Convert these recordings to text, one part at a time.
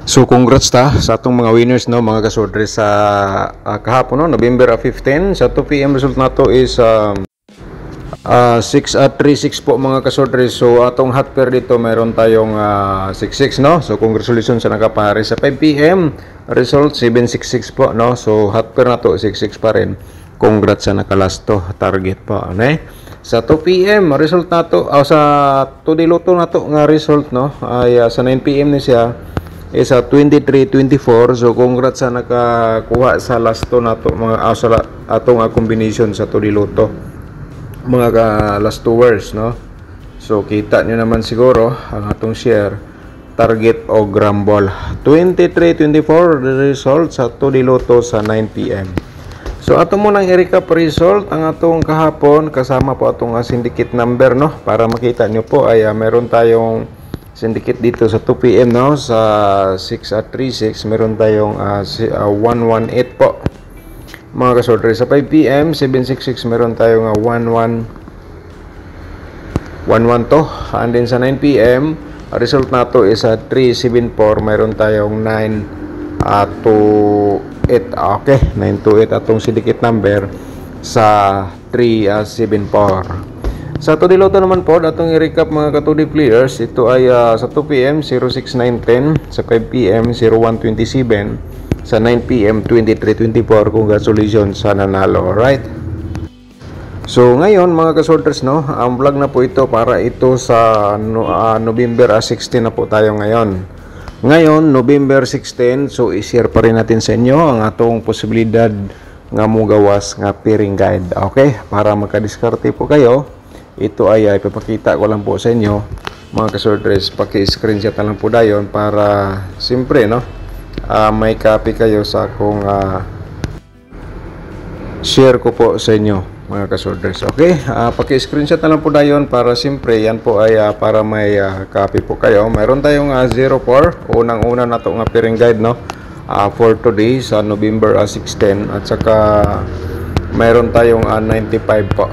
So congrats ta sa atong mga winners no mga kasodre sa kahapon no November 15 sa 2 PM result nato is 6 at 36 po mga kasodre. So atong hot pair dito meron tayong 66 no. So congratulations sa nakapare sa 5 PM result 766 po no. So hot pair nato 66 pa rin. Congrats sa nakalasto target po ano sa 2 PM result nato sa 2 diluto nato nga result no ay sa 9 PM ni siya is 23-24. So congrats sa nakakuha sa last to nato mga sa atong combination sa to diluto mga last 2 hours no. So kita nyo naman siguro ang atong share target o grambol 23-24 result sa to diluto sa 9 PM. So ato mo nang i-recap result ang atong kahapon kasama po atong syndicate number no para makita nyo po ay meron tayong syndicate dito sa 2 PM no sa 6 at 36 meron tayong 118 po mga kasordre. Sa 5 PM 766 meron tayong 1112 and then sa 9 PM result nato is 374 meron tayong 928 okay 928 atong syndicate number sa 374. Sa to diluto naman po, atong i-recap mga katudi players, ito ay sa 2 PM 06910, sa 5 PM 0127, sa 9 PM 2324. Congratulations sa nanalo, alright? So ngayon mga kasorters no, ang vlog na po ito para ito sa November 16 na po tayo ngayon. Ngayon, November 16, so i-share pa rin natin sa inyo ang atong posibilidad nga mugawas nga pairing guide, okay? Para makadiskarte po kayo. Ito ay ipapakita ko lang po sa inyo mga kasortres, paki-screenshot na lang po dayon para siyempre no may copy kayo sa akong share ko po sa inyo mga kasortres, okay? Paki-screenshot na lang po dayon para siyempre yan po ay para may copy po kayo. Meron tayong 04 unang-una na to nga pairing guide no for today sa November 16 at saka meron tayong 95 po.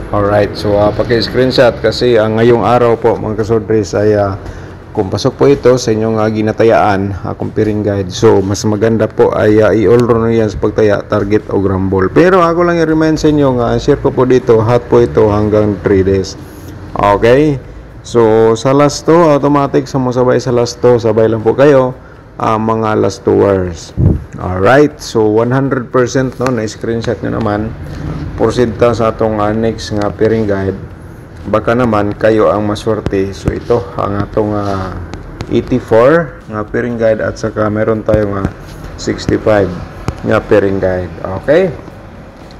Alright, so paki-screenshot kasi ngayong araw po mga kasodres ay kung pasok po ito sa inyong ginatayaan akong pairing guide, so mas maganda po ay i-all run yan sa pagtaya target o grambol. Pero ako lang i-remind sa inyo nga share ko po dito hot po ito hanggang 3 days. Okay, so sa last to automatic sa mo sabay sa last to sabay lang po kayo mga last 2 hours. Alright, so 100% no na screenshot nyo naman porsinta sa atong next nga pairing guide, baka naman kayo ang maswerte. So ito ang atong 84 nga pairing guide at saka meron tayong 65 nga pairing guide, okay?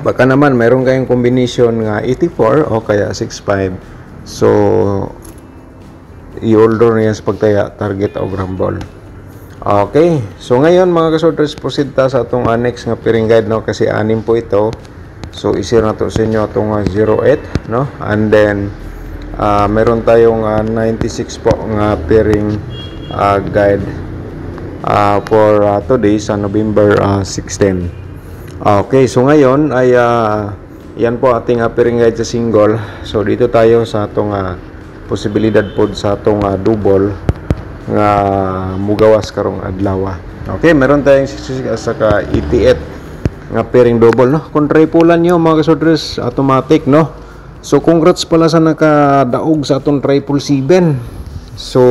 Baka naman meron kayong combination nga 84 o kaya 65, so i-order niya sa pagtaya target o grambol. Okay, so ngayon mga kasodres porsinta sa atong next nga pairing guide no kasi 6 po ito. So i-share na to sa inyo itong 08 no, and then meron tayong 96 po nga pairing guide for today sa November 16. Okay, so ngayon ay yan po ating pairing guide sa single. So dito tayo sa atong posibilidad po sa atong double nga mugawas karong adlaw. Okay, meron tayong 66 saka 88 nga pairing double no. Kung tripulan nyo mga kasodres automatic no. So congrats pala sa nakadaog sa atong 777. So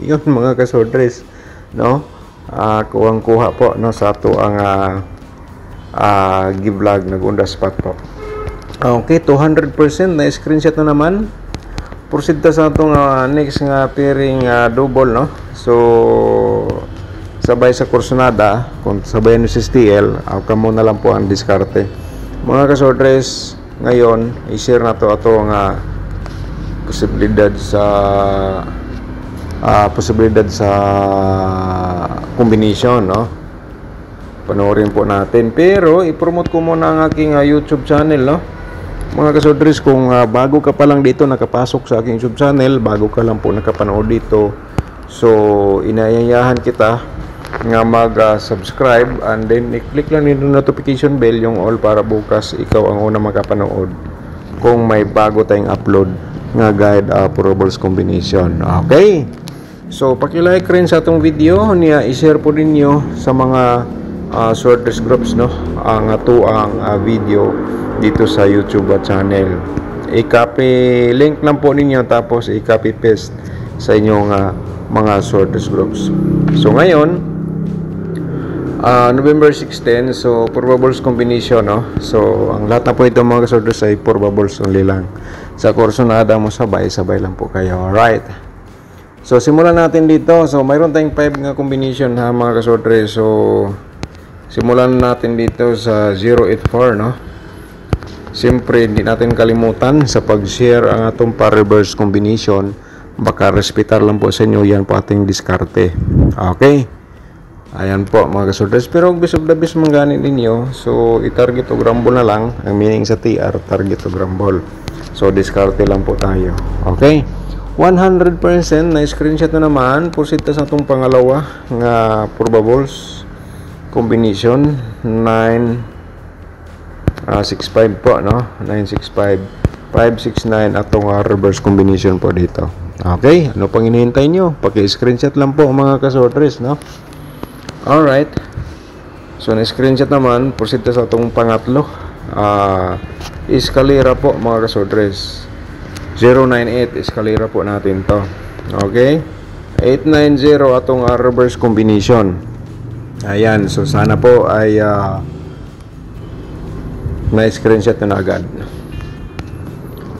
yun mga kasodres no, kuha po no sa ato ang give vlog nag-unda spot po. Okay, 200% na screenshot na naman porsinta sa atong next nga pairing double no. So sabay sa kursunada kung sabay nyo si STL kamo na lang po ang diskarte mga kasodres. Ngayon i-share na to ato nga posibilidad sa combination no, panoorin po natin. Pero i-promote ko muna ang aking YouTube channel no mga kasodres. Kung bago ka pa lang dito nakapasok sa aking YouTube channel, bago ka lang po nakapanood dito, so inayayahan kita nga mag-subscribe and then i-click lang yung notification bell yung all para bukas ikaw ang una makapanood kung may bago tayong upload nga guide for Robles combination. Okay, So paki-like rin sa atong video niya, i-share po ninyo sa mga sorters groups, no, ang video dito sa YouTube channel. I-copy link lang po ninyo, tapos i-copy paste sa inyong mga sorters groups. So ngayon November 16, so probables combination, no. So ang lahat na po ito mga sorters ay probables only lang. Sa kurso na ada mo sabay lang po kayo. Alright, so simulan natin dito. So mayroon tayong 5 nga combination ha mga kasortres. So simulan natin dito sa 084, no. Siyempre hindi natin kalimutan sa pag-share ang atong pa-reverse combination. Baka respetar lang po sa inyo, yan po ating diskarte. Okay, ayan po mga kasortres. Pero kung bisog dabis mangganin ninyo, so i-target o grumble na lang. Ang meaning sa TR, target o grumble. So diskarte lang po tayo. Okay, 100% na screenshot na naman porsinta sa atong pangalawa nga probables combination 965 po, no. 965 569 atong reverse combination po dito. Okay, ano pang hinihintay nyo? Paki-screenshot lang po mga kasortres, no. Alright, so na-screenshot naman porsinta sa atong pangatlo escalera po mga kasortres. 098 escalera po natin to. Okay, 890 atong reverse combination. Ayan, so sana po ay na-screenshot na agad.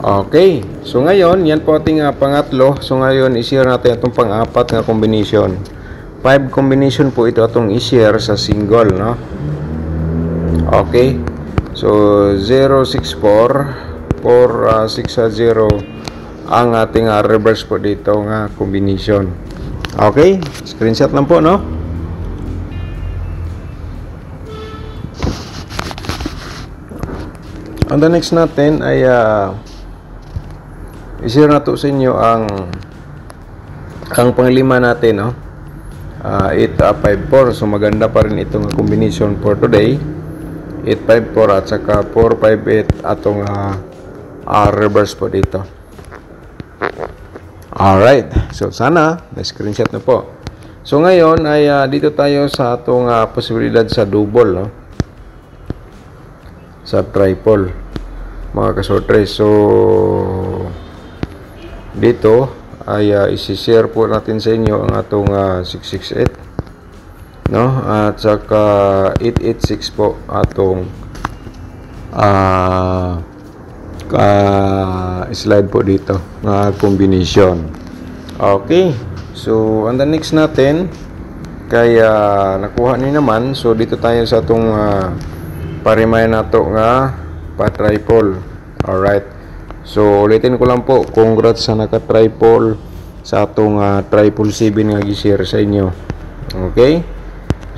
Okay, so ngayon yan po ating pangatlo. So ngayon i-share natin itong pang-apat nga combination. 5 combination po ito atong i-share sa single, no. Okay, so 064 4660 ang ating reverse po dito nga combination. Okay, screenshot lang po, no. On the next natin ay i-share na to sa inyo ang panglima natin, no. 854. So maganda pa rin itong combination for today. 854 at saka 458 atong reverse po dito. Alright, so sana na-screenshot na po. So ngayon ay dito tayo sa atong posibilidad sa double, no, sa triple mga kasortres. So dito ay isi-share po natin sa inyo ang atong 668, no, at saka 886 po atong slide po dito na combination. Okay, so on the next natin kaya nakuha ni naman. So dito tayo sa atong parimay nato nga pa-triple. Alright, so ulitin ko lang po, congrats sa naka-triple sa atong triple 7 nga gi-share sa inyo. Okay,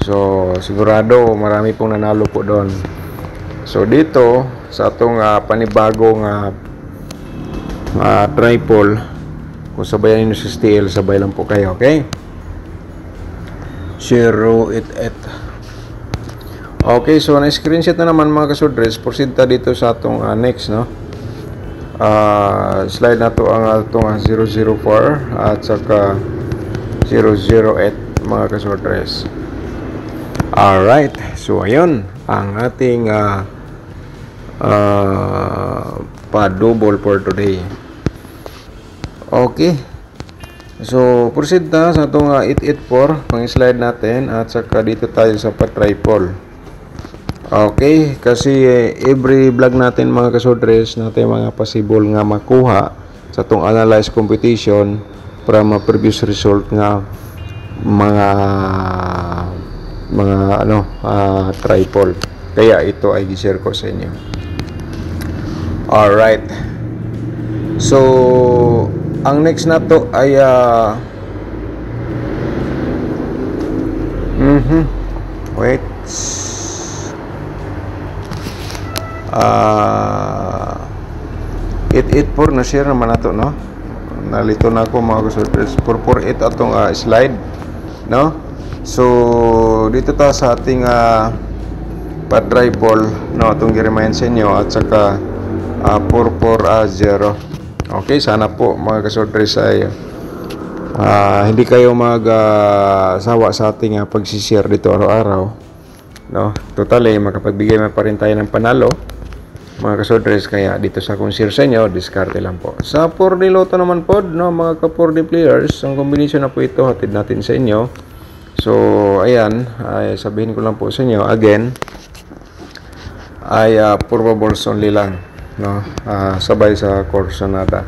so sigurado marami pong nanalo po doon. So dito sa atong panibagong triple, kung sabayan nyo sa STL, sabay lang po kayo. Okay, 088. Okay, so na-screenshot na naman mga kasortres. Porsinta dito sa atong next, no. Slide na to ang atong 004 at saka 008 mga kasortres. Alright, so ayun ang ating pa-double for today. Okay, so porsinta sa atong 884 pang slide natin at saka dito tayo sa pa-triple. Okay, kasi every vlog natin mga kasortres natin mga possible nga makuha sa itong analyze competition para ma-previous result nga mga triple. Kaya ito ay i-share ko sa inyo. Alright, so ang next na to ay wait, 884 na share naman nato, no. Nalito na ako mga kasortres. 448 atong slide, no. So dito ta sa ating pa-triple, no, atong gi-remind sa inyo at saka 440. Okay, sana po mga kasortres ay hindi kayo sawa sa ating pagsishare dito araw-araw, no? Totally makapagbigay pa rin tayo ng panalo, mga kasodres. Kaya dito sa akong share sa inyo, diskarte lang po. Sa 4D Lotto naman po, no, mga ka 4D players, ang combination na po ito hatid natin sa inyo. So ayan, ay sabihin ko lang po sa inyo again, ay probables only lang, no? Sabay sa Corsonada.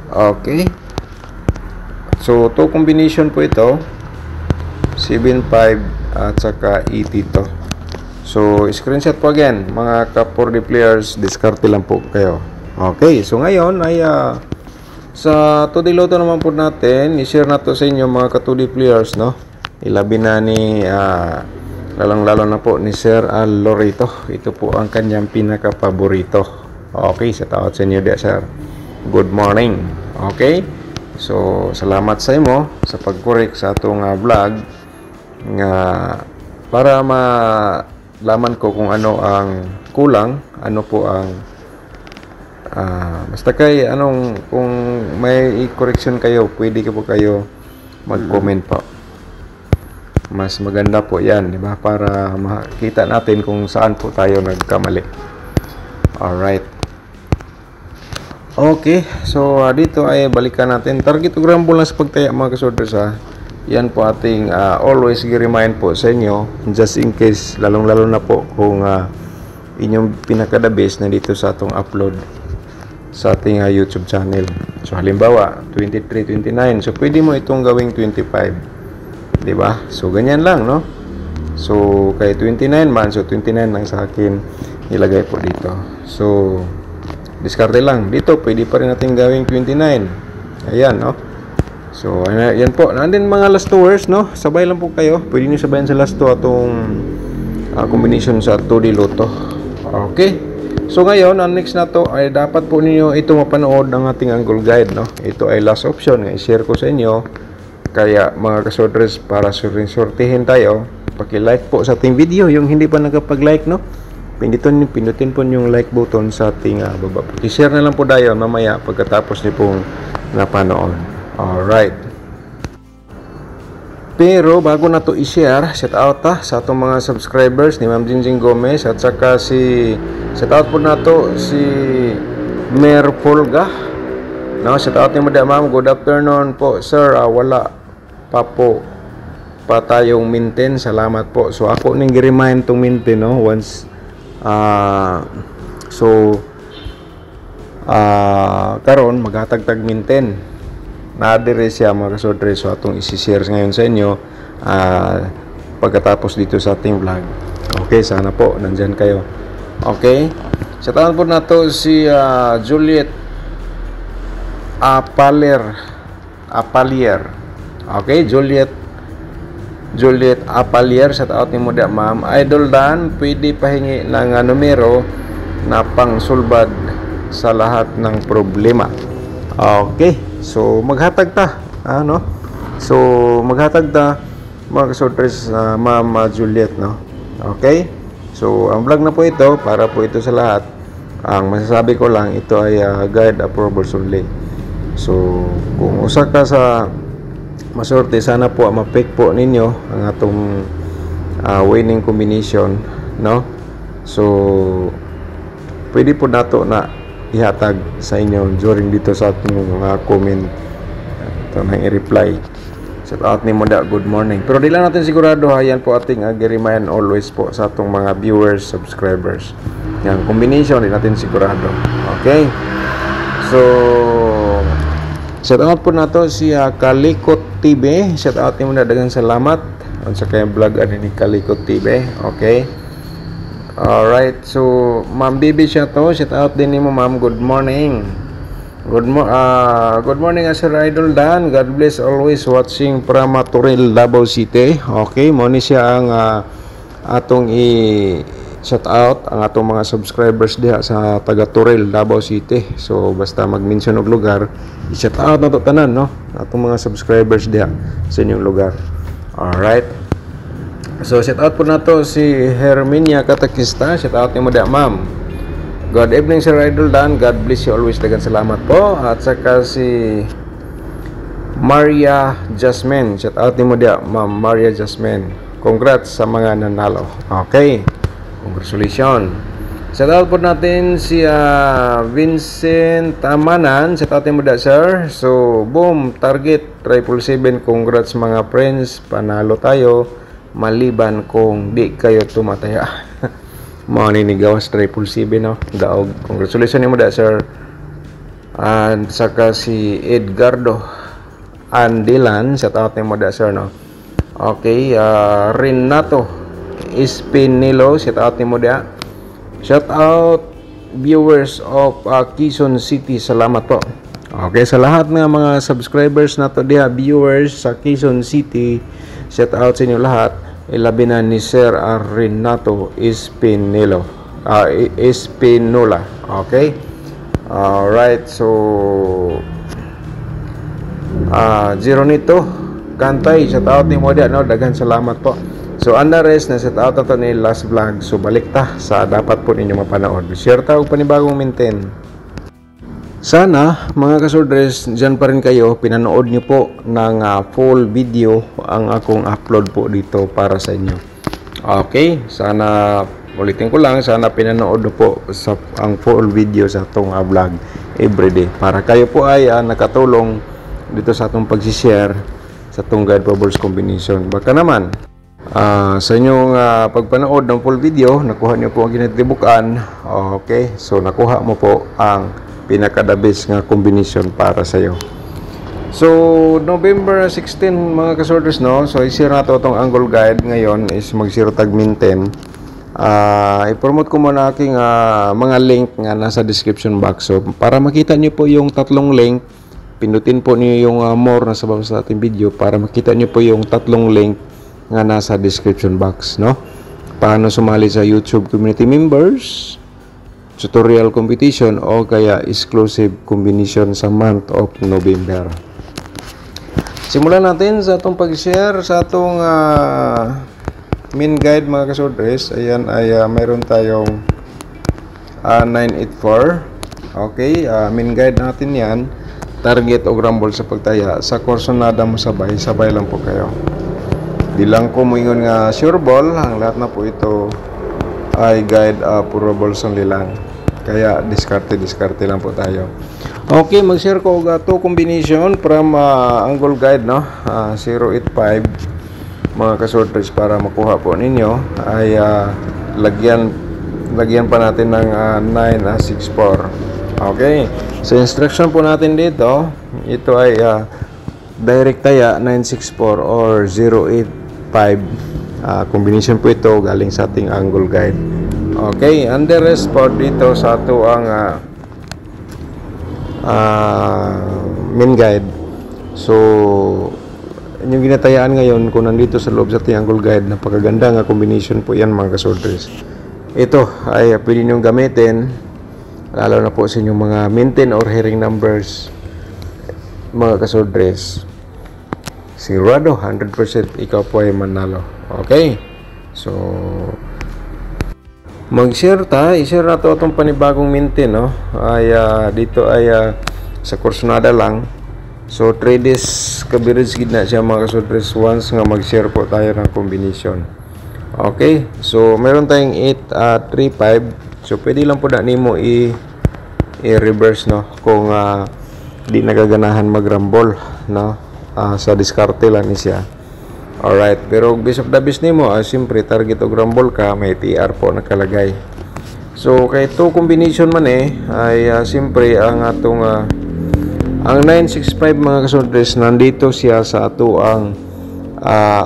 Okay, so to combination po ito 7-5 at saka 80 to. So screenshot po again, mga ka 4D players, diskarte lang po kayo. Okay, so ngayon ay sa 2D Lotto naman po natin, i-share na to sa inyo mga ka 2D players, no? Ilabi na ni lalong-lalo na po ni Sir Lorito. Ito po ang kanyang pinaka-paborito. Okay, sa tawad sa inyo dia, sir. Good morning. Okay? So, salamat sa imo sa pag-correct sa atong vlog nga para malaman ko kung ano ang kulang, ano po ang basta kay kung may correction kayo, pwede po kayo mag-comment po. Mas maganda po 'yan, di ba? Para makita natin kung saan po tayo nagkamali. Alright. Okay, so dito ay balikan natin. Target to grumble lang sa pagtaya, mga kasoders, ha. Yan po ating always remind po sa inyo, just in case, lalong-lalo na po kung inyong pinaka-the best na dito sa atong upload sa ating YouTube channel. So halimbawa 23, 29, so pwede mo itong gawing 25, di ba? So ganyan lang, no? So kay 29 man, so 29 lang sa akin ilagay po dito. So diskarte lang dito, pwede pa rin natin gawing 29. Ayan, no? So ayan po, nandun mga last 2 words, no? Sabay lang po kayo, pwede nyo sabayan sa last 2 atong combination sa 2D Lotto. Okay, so ngayon ang next na to ay dapat po ninyo ito mapanood ng ating angle guide, no? Ito ay last option nga i-share ko sa inyo. Kaya mga kasodres, para sortihin tayo, paki-like po sa ating video. Yung hindi pa nakapag-like, no? Pindutin po yung like button sa ating baba. I-share na lang po tayo mamaya pagkatapos niyo pong napanood. Alright. Pero bago na to i-share, shout out sa atong mga subscribers ni Ma'am Jingjing Gomez at saka shout out po na to si Mer Polga. No, shout out niyo ma'am. Good afternoon po, sir. Wala pa po pa tayong maintain. Salamat po. So ako ning gi-remind tong maintain, no, once karon maghatag-tag maintain na dire siya, mga kasodre. So atong isi-share ngayon sa inyo pagkatapos dito sa ating vlog. Okay, sana po nandyan kayo. Okay, shout out po na to si Juliet Apalier. Okay, Juliet Apalier, shout out ni mo da, ma'am. Idol Dan, pwede pahingi ng numero na pangsulbad sa lahat ng problema. Okay, so maghatag ta, no? So maghatag ta, mga kasodres, ma'am Juliet, no? Okay, so ang vlog na po ito para po ito sa lahat. Ang masasabi ko lang, ito ay guide approvals only. So kung usa ka sa masorte, sana po ma-pick po ninyo ang atong winning combination, no? So pwede po nato na ihatag sa inyo during dito sa ating mga comment. Ito nang i-reply. Shout out ni Moda, good morning. Pero di lang natin sigurado, ha, yan po ating i-remind always po sa atong mga viewers, subscribers. Yan, combination di natin sigurado. Okay, so shout out po na to si Kalikot TV. Shout out ni mo na, dagang salamat sa kayong vlog ni Kalikot TV. Okay, alright. So Ma'am Bibi siya to, shout out din ni mo, ma'am. Good morning. Good morning, Sir Idol Dan. God bless, always watching from Toril, Davao City. Okay, mo ni siya ang atong shout out ang atong mga subscribers diha sa taga Toril, Davao City. So basta mag-mention og lugar, i-shout out na to tanan, no? Atong mga subscribers diha sa inyong lugar. Alright. So shout out po na to si Herminia Katakista. Shout out ni mo diha, ma'am. Good evening, Sir Idol Dan. God bless you always. Dagan salamat po. At saka si Maria Jasmine. Shout out mo dia, Ma'am Maria Jasmine. Congrats sa mga nanalo. Okay. Congratulations. Shout out po natin si Vincent Amanan. Shout out mo dia, sir. So, boom, target 777. Congrats mga friends. Panalo tayo. Maliban kung di kayo tumataya. Mga ninigawas 777, no? Daog. Congratulations mo dia, sir. At saka si Edgardo Andilan, shout out mo da, sir, no? Okay, Renato Espinilo, shout out mo da. Shout out viewers of Quezon City, salamat po. Okay, sa lahat ng mga subscribers nato diha, viewers sa Quezon City, shout out sa inyo lahat. Ilabi na ni Sir Renato Espinilo, Espinola. Okay. Alright, so zero nito Kantay, shout out ni mo dia, no? Daghan salamat po. So under rest na shout out ato ni last vlog. So balik ta sa dapat po ninyo mapanood. Share ta og panibagong maintain. Sana mga kasurdres, dyan pa rin kayo, pinanood nyo po ng full video ang akong upload po dito para sa inyo. Okay, sana ulitin ko lang, sana pinanood po sa ang full video sa atong vlog everyday para kayo po ay nakatulong dito sa atong pag-share sa atong guide bubbles combination. Baka naman sa inyong pagpanood ng full video, nakuha niyo po ang ginatibukan. Okay, so nakuha mo po ang pinaka-the best nga combination para sa iyo. So November 16 mga kasorters, no? So i-share nato itong angle guide ngayon is mag-zero tag maintain. I-promote ko muna aking mga link nga nasa description box. So para makita niyo po yung tatlong link, pindutin po niyo yung more nasa baba sa ating video para makita niyo po yung tatlong link nga nasa description box, no? Paano sumali sa YouTube community members, tutorial competition o kaya exclusive combination sa month of November. Simulan natin sa atong pag-share sa atong main guide mga kasordres. Ayan ay mayroon tayong 984. Okay, main guide natin yan. Target o rumble sa pagtaya. Sa korsonada mo sabay lang po kayo. Di lang ko moingon nga sure ball. Ang lahat na po ito ay guide puro balls only lang. Kaya diskarte lang po tayo. Okay, mag-share ko og ato combination from angle guide, no? 085 mga kasorters para makuha po ninyo ay lagyan pa natin ng 964. Okay, so instruction po natin dito, ito ay direct taya 964 or 085. Combination po ito galing sa ating angle guide. Okay, and the rest po dito sa ato ang main guide. So yung ginatayaan ngayon kung nandito sa loob sa ating angle guide, napakaganda nga combination po yan mga kasorters. Ito ay pwede nyo gamitin lalo na po sa inyong mga maintain or hearing numbers mga kasordres. Sigurado 100% ikaw po ay manalo. Okay, so mag-share i-share nato itong panibagong maintain, no? Ay dito ay sa korsonada lang. So 3 days kabirage gid na siya mga kasordres once nga mag-share po tayo ng combination. Okay, so meron tayong 835. So pwede lang po na nimo i-reverse, no? Kung di nagaganahan mag-rumble, no? Sa diskarte lang ni siya. Alright, pero base of the best nimo, siyempre target og rumble ka, may TR po nakalagay. So kay to combination man ay siyempre ang atong ang 965 mga kasordres, nandito siya sa ato ang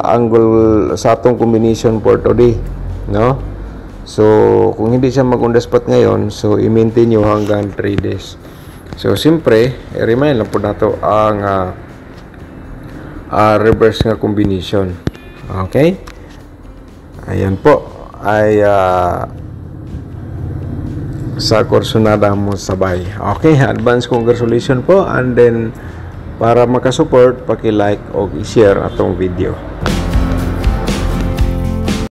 angle sa atong combination for today, no? So kung hindi siya mag-on the spot ngayon, so i-maintain nyo hanggang 3 days. So siyempre i-remind lang po nato ang reverse nga combination. Okay, ayan po ay sa korsonada mo sabay. Okay, advance congratulations po, and then para makasupport, paki-like o i-share atong video.